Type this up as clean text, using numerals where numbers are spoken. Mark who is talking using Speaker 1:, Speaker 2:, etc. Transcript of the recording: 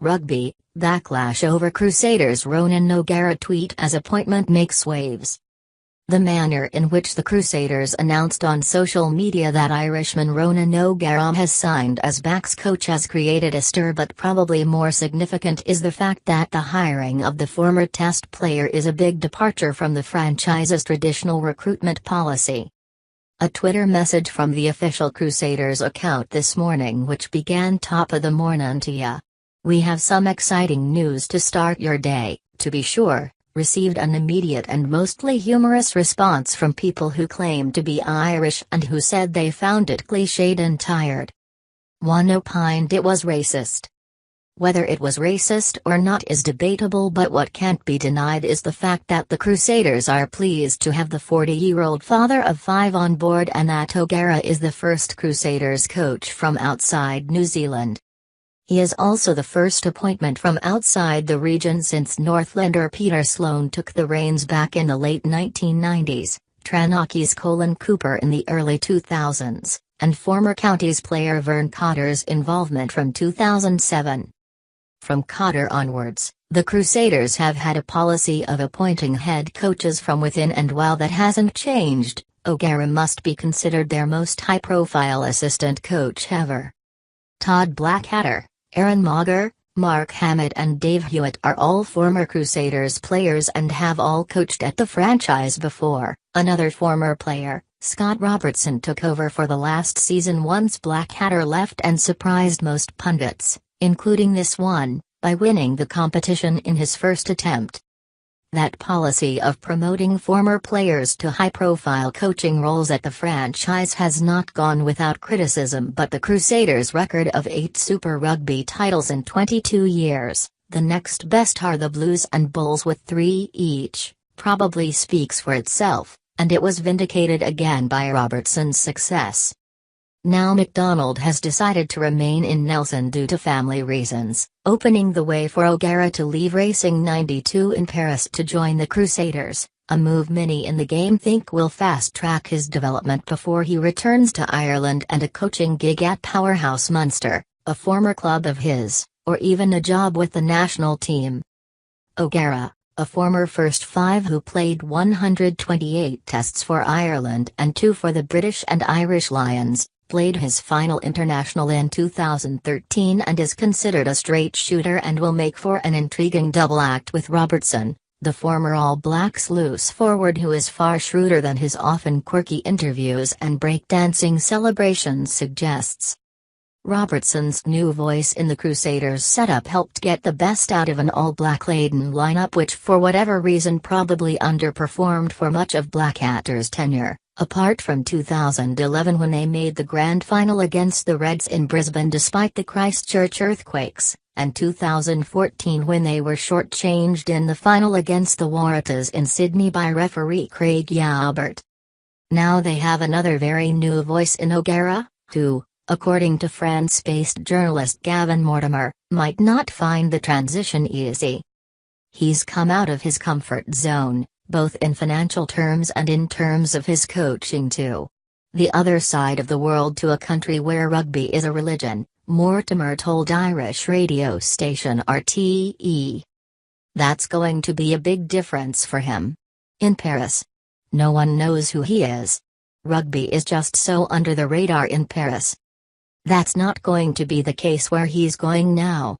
Speaker 1: Rugby, backlash over Crusaders Ronan O'Gara tweet as appointment makes waves. The manner in which the Crusaders announced on social media that Irishman Ronan O'Gara has signed as backs coach has created a stir, but probably more significant is the fact that the hiring of the former Test player is a big departure from the franchise's traditional recruitment policy. A Twitter message from the official Crusaders account this morning, which began top of the morning to ya. "We have some exciting news to start your day, to be sure," received an immediate and mostly humorous response from people who claim to be Irish and who said they found it cliched and tired. One opined it was racist. Whether it was racist or not is debatable, but what can't be denied is the fact that the Crusaders are pleased to have the 40-year-old father of 5 on board, and that O'Gara is the first Crusaders coach from outside New Zealand. He is also the first appointment from outside the region since Northlander Peter Sloan took the reins back in the late 1990s, Tranocky's Colin Cooper in the early 2000s, and former Counties player Vern Cotter's involvement from 2007. From Cotter onwards, the Crusaders have had a policy of appointing head coaches from within, and while that hasn't changed, O'Gara must be considered their most high-profile assistant coach ever. Todd Blackadder, Aaron Mauger, Mark Hammett and Dave Hewitt are all former Crusaders players and have all coached at the franchise before. Another former player, Scott Robertson, took over for the last season once Blackadder left and surprised most pundits, including this one, by winning the competition in his first attempt. That policy of promoting former players to high-profile coaching roles at the franchise has not gone without criticism, but the Crusaders' record of 8 Super Rugby titles in 22 years, the next best are the Blues and Bulls with 3 each, probably speaks for itself, and it was vindicated again by Robertson's success. Now McDonald has decided to remain in Nelson due to family reasons, opening the way for O'Gara to leave Racing 92 in Paris to join the Crusaders, a move many in the game think will fast-track his development before he returns to Ireland and a coaching gig at powerhouse Munster, a former club of his, or even a job with the national team. O'Gara, a former first 5 who played 128 tests for Ireland and 2 for the British and Irish Lions, played his final international in 2013 and is considered a straight shooter and will make for an intriguing double act with Robertson, the former All Blacks loose forward who is far shrewder than his often quirky interviews and breakdancing celebrations suggests. Robertson's new voice in the Crusaders setup helped get the best out of an all-black-laden lineup which for whatever reason probably underperformed for much of Blackadder's tenure, apart from 2011 when they made the grand final against the Reds in Brisbane despite the Christchurch earthquakes, and 2014 when they were shortchanged in the final against the Waratahs in Sydney by referee Craig Yaubert. Now they have another very new voice in O'Gara, who, according to France-based journalist Gavin Mortimer, might not find the transition easy. He's come out of his comfort zone, both in financial terms and in terms of his coaching too. The other side of the world to a country where rugby is a religion, Mortimer told Irish radio station RTE. That's going to be a big difference for him. In Paris, no one knows who he is. Rugby is just so under the radar in Paris. That's not going to be the case where he's going now.